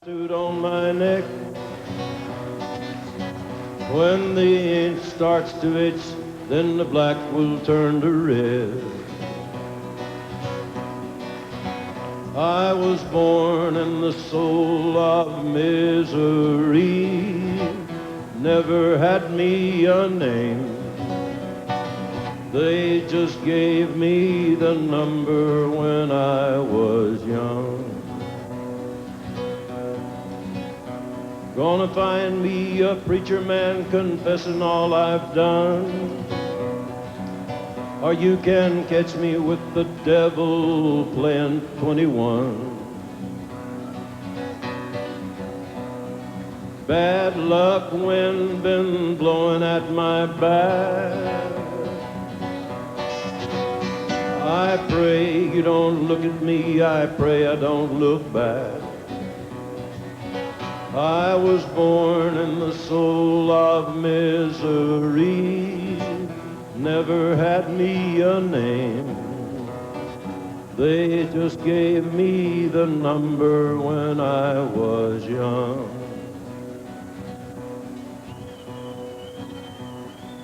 Tattooed on my neck. When the ink starts to itch, then the black will turn to red. I was born in the soul of misery, never had me a name. They just gave me the number when I was young. Gonna find me a preacher man confessing all I've done, or you can catch me with the devil playing 21. Bad luck wind been blowing at my back. I pray you don't look at me, I pray I don't look back. I was born in the soul of misery, never had me a name. They just gave me the number when I was young.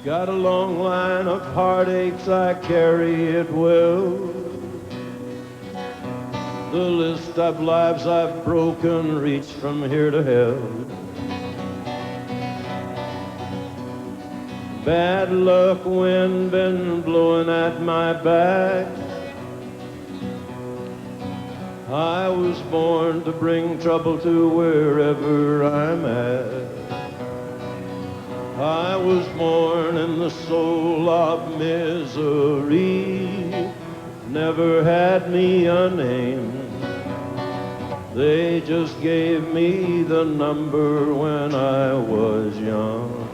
Got a long line of heartaches, I carry it well. The list of lives I've broken reached from here to hell. Bad luck wind been blowing at my back. I was born to bring trouble to wherever I'm at. I was born in the soul of misery, never had me a name. They just gave me the number when I was young.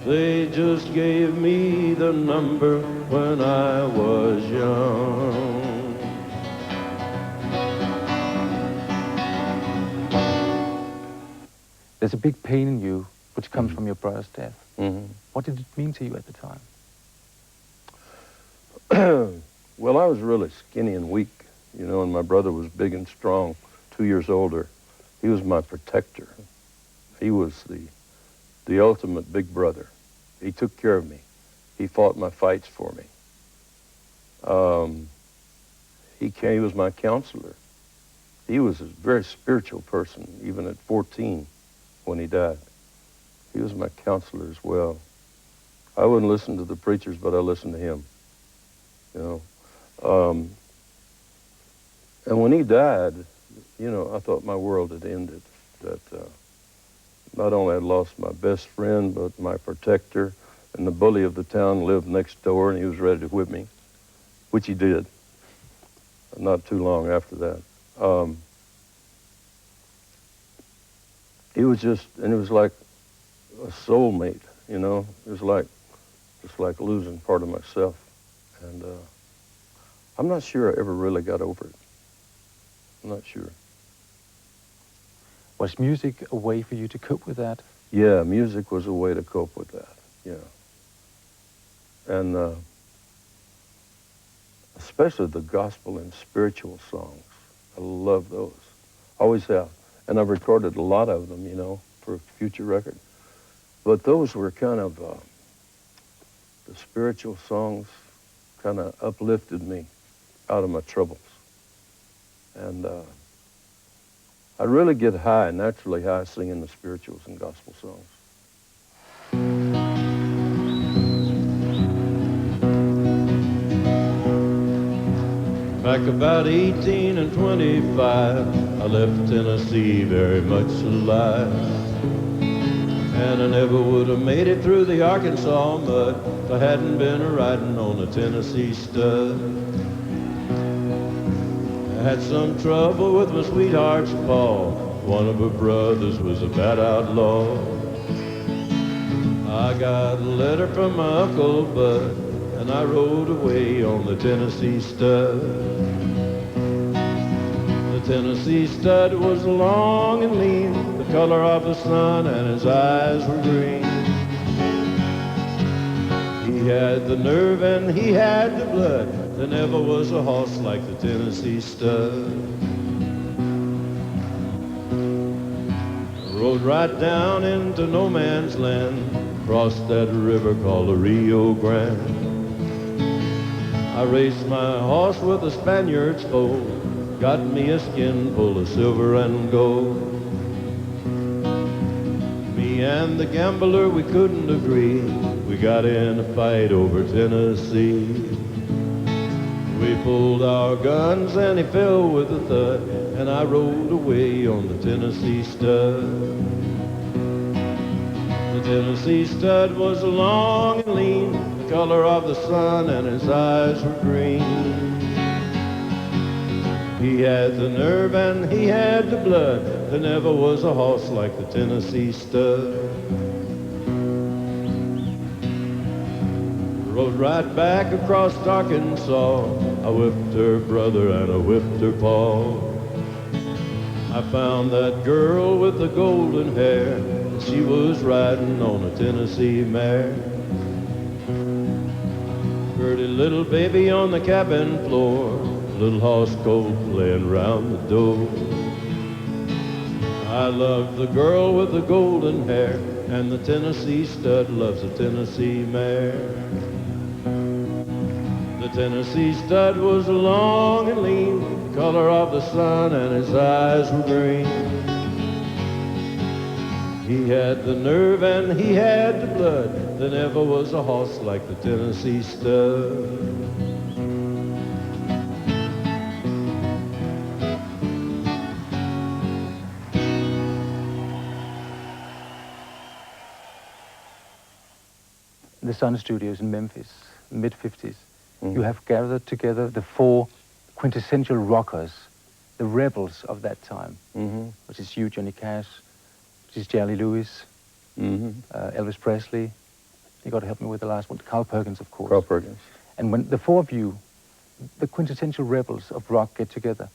They just gave me the number when I was young. There's a big pain in you which comes from your brother's death. Mm-hmm. What did it mean to you at the time? Well, I was really skinny and weak, you know, and my brother was big and strong, 2 years older. He was my protector. He was the ultimate big brother. He took care of me. He fought my fights for me. He was my counselor. He was a very spiritual person, even at 14 when he died. He was my counselor as well. I wouldn't listen to the preachers, but I listened to him, you know. And when he died, you know, I thought my world had ended. That not only had lost my best friend, but my protector, and the bully of the town lived next door, and he was ready to whip me, which he did. Not too long after that. He was just, and it was like a soulmate, you know. It was like, just like losing part of myself. And I'm not sure I ever really got over it. I'm not sure. Was music a way for you to cope with that? Yeah, music was a way to cope with that, yeah. And especially the gospel and spiritual songs. I love those. Always have. And I've recorded a lot of them, you know, for a future record. But those were kind of, the spiritual songs kind of uplifted me out of my troubles. And I really get high, naturally high, singing the spirituals and gospel songs. Back about 18 and 25, I left Tennessee very much alive. And I never would have made it through the Arkansas mud if I hadn't been riding on a Tennessee stud. I had some trouble with my sweetheart's paw. One of her brothers was a bad outlaw. I got a letter from my Uncle Bud, and I rode away on the Tennessee stud. The Tennessee stud was long and lean, the color of the sun, and his eyes were green. He had the nerve and he had the blood there never was a horse like the Tennessee stud. Rode right down into no man's land, crossed that river called the Rio Grande. I raced my horse with a Spaniard's foal, got me a skin full of silver and gold. Me and the gambler, we couldn't agree, we got in a fight over Tennessee. We pulled our guns and he fell with a thud, and I rode away on the Tennessee stud. The Tennessee stud was long and lean, the color of the sun, and his eyes were green. He had the nerve and he had the blood, there never was a horse like the Tennessee stud. Rode right back across Arkansas, I whipped her brother and I whipped her pa. I found that girl with the golden hair, and she was riding on a Tennessee mare. Pretty little baby on the cabin floor, little horse colt laying round the door. I love the girl with the golden hair, and the Tennessee stud loves the Tennessee mare. The Tennessee stud was long and lean, the color of the sun, and his eyes were green. He had the nerve and he had the blood, there never was a horse like the Tennessee stud. The Sun Studios in Memphis, mid-50s, you have gathered together the four quintessential rockers, the rebels of that time, which is you, Johnny Cash, which is Jerry Lewis, Elvis Presley. You got to help me with the last one, Carl Perkins, of course. Carl Perkins. And when the four of you, the quintessential rebels of rock, get together,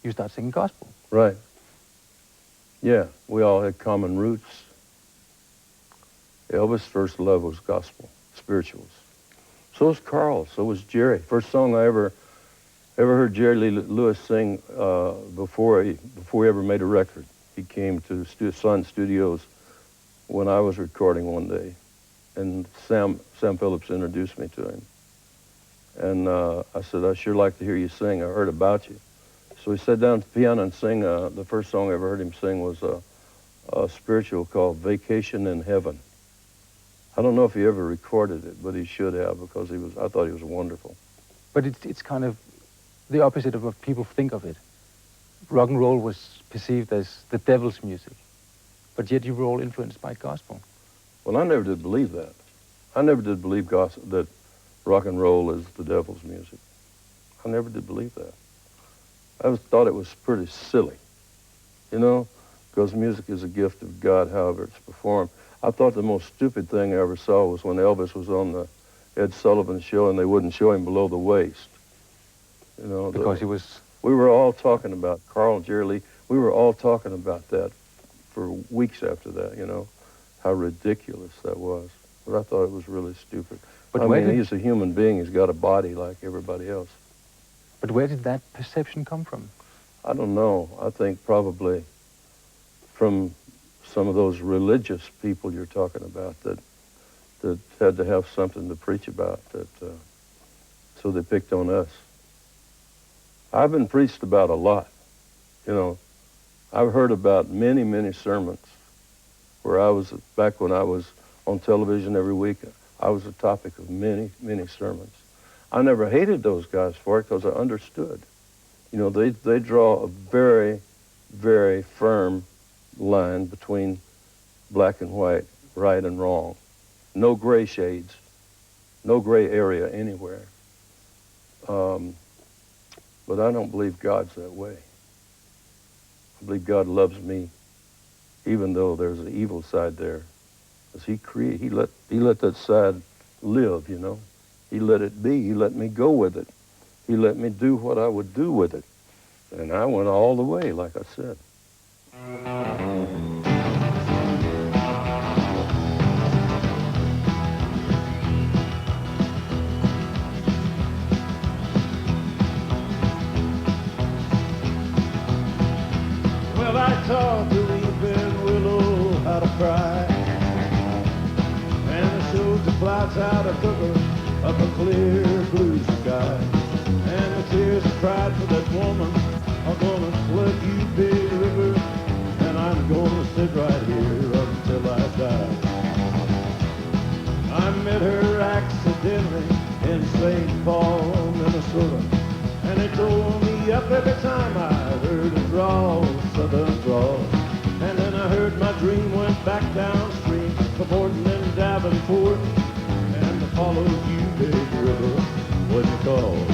you start singing gospel. Right. Yeah, we all had common roots. Elvis' first love was gospel, spirituals. So was Carl, so was Jerry. First song I ever heard Jerry Lee Lewis sing before he ever made a record. He came to Sun Studios when I was recording one day, and Sam Phillips introduced me to him. And I said, I'd sure like to hear you sing. I heard about you. So he sat down at the piano and sang. The first song I ever heard him sing was a spiritual called Vacation in Heaven. I don't know if he ever recorded it, but he should have, because I thought he was wonderful. But it's kind of the opposite of what people think of it. Rock and roll was perceived as the devil's music, but yet you were all influenced by gospel. Well, I never did believe that. I never did believe that rock and roll is the devil's music. I never did believe that. I thought it was pretty silly, you know, because music is a gift of God, however it's performed. I thought the most stupid thing I ever saw was when Elvis was on the Ed Sullivan show and they wouldn't show him below the waist. You know, Because he was... We were all talking about Carl, Jerry Lee. We were all talking about that for weeks after that, you know, how ridiculous that was. But I thought it was really stupid. But I mean, he's a human being. He's got a body like everybody else. But where did that perception come from? I don't know. I think probably from some of those religious people you're talking about that had to have something to preach about, so they picked on us. I've been preached about a lot, you know. I've heard about many, many sermons where back when I was on television every week, I was the topic of many, many sermons. I never hated those guys for it because I understood. You know, they draw a very, very firm line between black and white, right and wrong. No gray shades, no gray area anywhere. But I don't believe God's that way. I believe God loves me, even though there's an evil side there. Because he let that side live, you know. He let it be. He let me go with it. He let me do what I would do with it. And I went all the way, like I said. Well, I taught the weeping willow how to cry, and I showed the clouds how to cover up a clear blue sky. And the tears I cried for that woman are gonna flood you, big river, and I'm gonna sit right here until I die. I met her accidentally in St. Paul, Minnesota, and it tore me up every time I heard a drawl, southern drawl. And then I heard my dream went back downstream to Portland and Davenport, and I followed you, big river, when you called.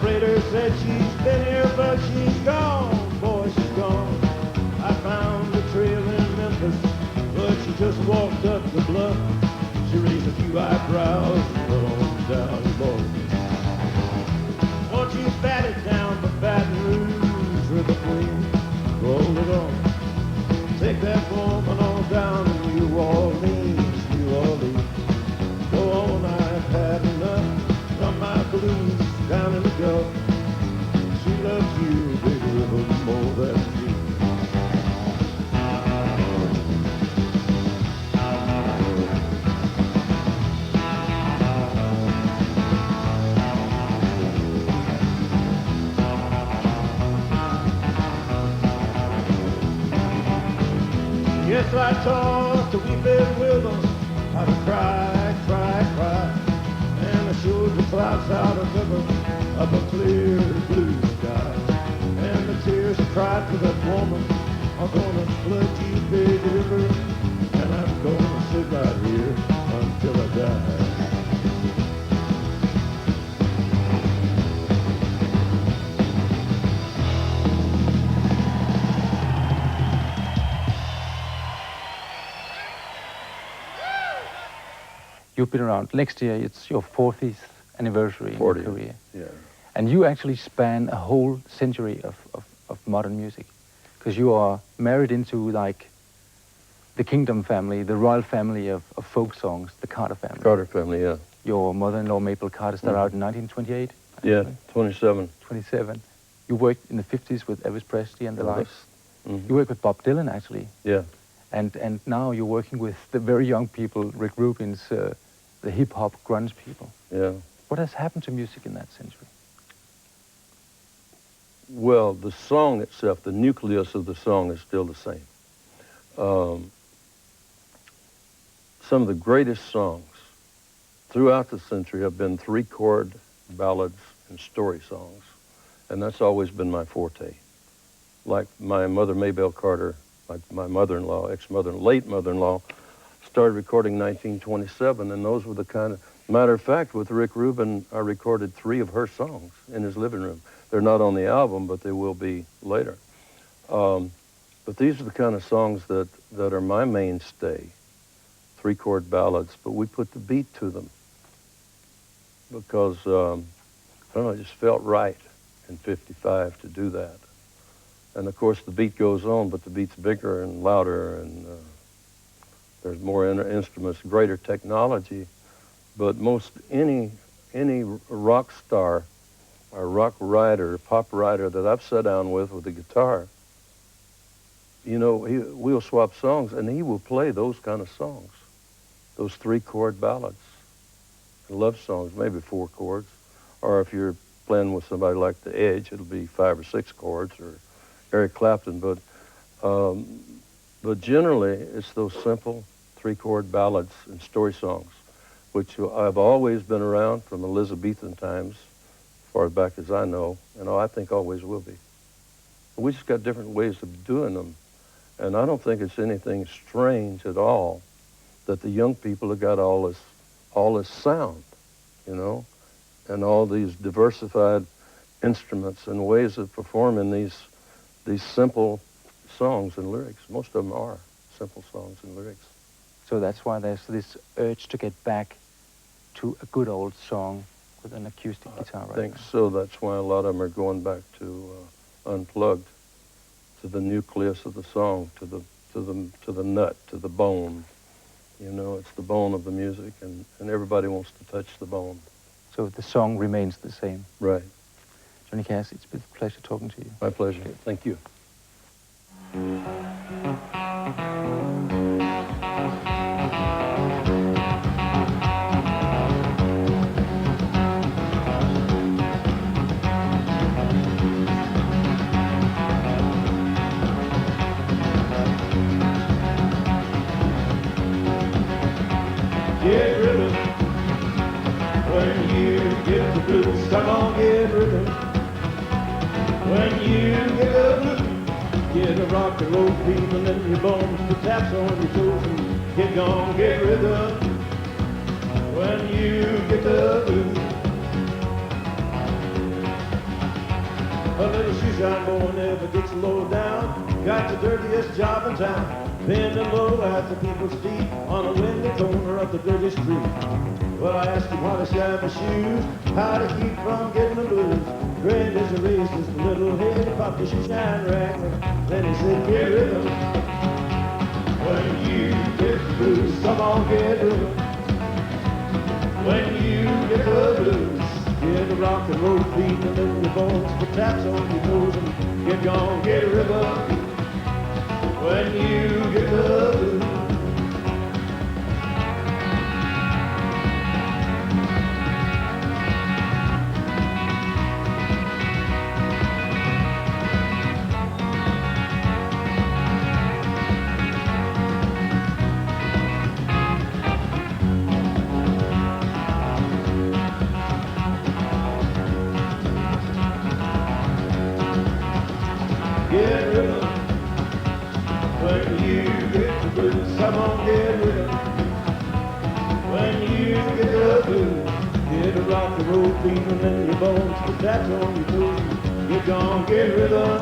Freighter said she's been here, but she's gone. Boy, she's gone. I found a trail in Memphis, but she just walked up the bluff. She raised a few eyebrows and went on down the board. Won't you bat it down for Baton Rouge, River Queen? Roll it on. Take that woman on down to New Orleans, New Orleans. Go on, I've had enough from my blues down in the Gulf. She loves you, big river, more than you. Yes, I taught the weeping willows how to cry, cry, cry. And I showed the clouds how to cover up a clear blue sky. And the tears I cried for that woman are gonna flood you, big river, and I'm gonna sit right here until I die. You've been around. Next year, it's your 40th anniversary in your 40th, career. yeah. And you actually span a whole century of modern music. Because you are married into, like, the Kingdom family, the royal family of folk songs, the Carter family. Carter family, yeah. Your mother-in-law, Mabel Carter, started out in 1928? Yeah, 27. 27. You worked in the 50s with Elvis Presley and the Elvis. likes. You worked with Bob Dylan, actually. Yeah. And now you're working with the very young people, Rick Rubin's, the hip-hop grunge people. Yeah. What has happened to music in that century? Well, the song itself, the nucleus of the song is still the same. Some of the greatest songs throughout the century have been three-chord ballads and story songs, and that's always been my forte. Like my mother, Mabel Carter, my mother-in-law, late mother-in-law, started recording in 1927, and those were the kind of... Matter of fact, with Rick Rubin, I recorded 3 of her songs in his living room. They're not on the album, but they will be later. But these are the kind of songs that are my mainstay, three-chord ballads, but we put the beat to them because, I don't know, it just felt right in 55 to do that. And of course, the beat goes on, but the beat's bigger and louder, and there's more instruments, greater technology. But most any rock star or rock writer, pop writer that I've sat down with a guitar, you know, we'll swap songs, and he will play those kind of songs, those three-chord ballads, love songs, maybe 4 chords, or if you're playing with somebody like The Edge, it'll be 5 or 6 chords, or Eric Clapton. But generally, it's those simple 3-chord ballads and story songs, which I've always been around from Elizabethan times, as far back as I know, and I think always will be. We just got different ways of doing them, and I don't think it's anything strange at all that the young people have got all this sound, you know, and all these diversified instruments and ways of performing these simple songs and lyrics. Most of them are simple songs and lyrics. So that's why there's this urge to get back to a good old song with an acoustic guitar. I think so. That's why a lot of them are going back to unplugged, to the nucleus of the song, to the nut, to the bone. You know, it's the bone of the music, and everybody wants to touch the bone. So the song remains the same. Right. Johnny Cash, it's been a pleasure talking to you. My pleasure. Thank you. Get rhythm when you get the blues. Come on, get rhythm when you get the blues. Get a rock and roll feeling in your bones, the taps on your toes, and get gone, get rhythm when you get the blues. A little shoeshine boy never gets low down, got the dirtiest job in town. Bending low at the people's feet on a windy corner of the dirty street. Well, I asked him how to shine my shoes, how to keep from getting the blues. Grinned as he raised his little head, he popped his shoe shine rag. Then he said, get rhythm when you get the blues. Come on, get rhythm when you get the blues. Get the rock and roll feeling in your bones, put taps on your toes, and get gone, get rhythm when you get the blues. Get rhythm when you get the blues. Come on, get rhythm when you get the blues. Get a rock and roll feeling in your bones, put taps on your toes. Get gone, get rhythm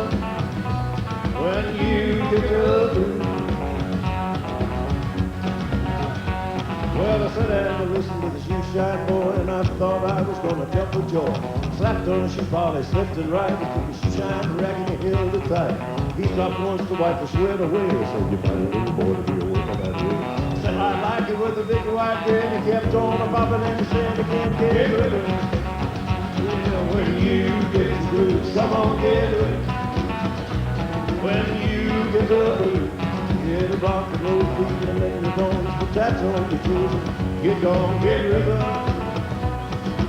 when you get the blues. Well, I sat down to listen to the shoe shine boy, and I thought I was gonna jump with joy. Slapped on a shoe polish, left and right, and the shoe shine rag and he held it tight. He stopped once to wipe the sweat away. I said, you might little boy to be a work on that way. Said, I like it with a big white grin. He kept on a bobbing and he said again, get rhythm. Yeah, when you get the blues, come on, get it. When you get the blues, get a rock and roll feeling in your bones, put taps on your toes, get gone, get rhythm.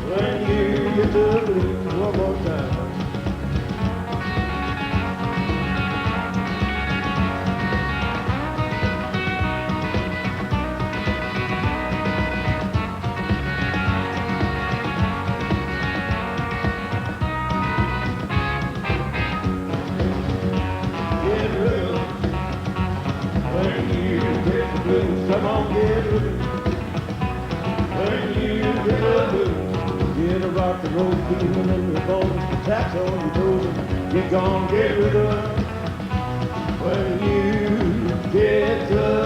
When you get the blues, one more time. Come on, get rhythm when you get the blues. Get a rock and roll feeling in your bones, the taps on your toes, and get gone, get rhythm when you get the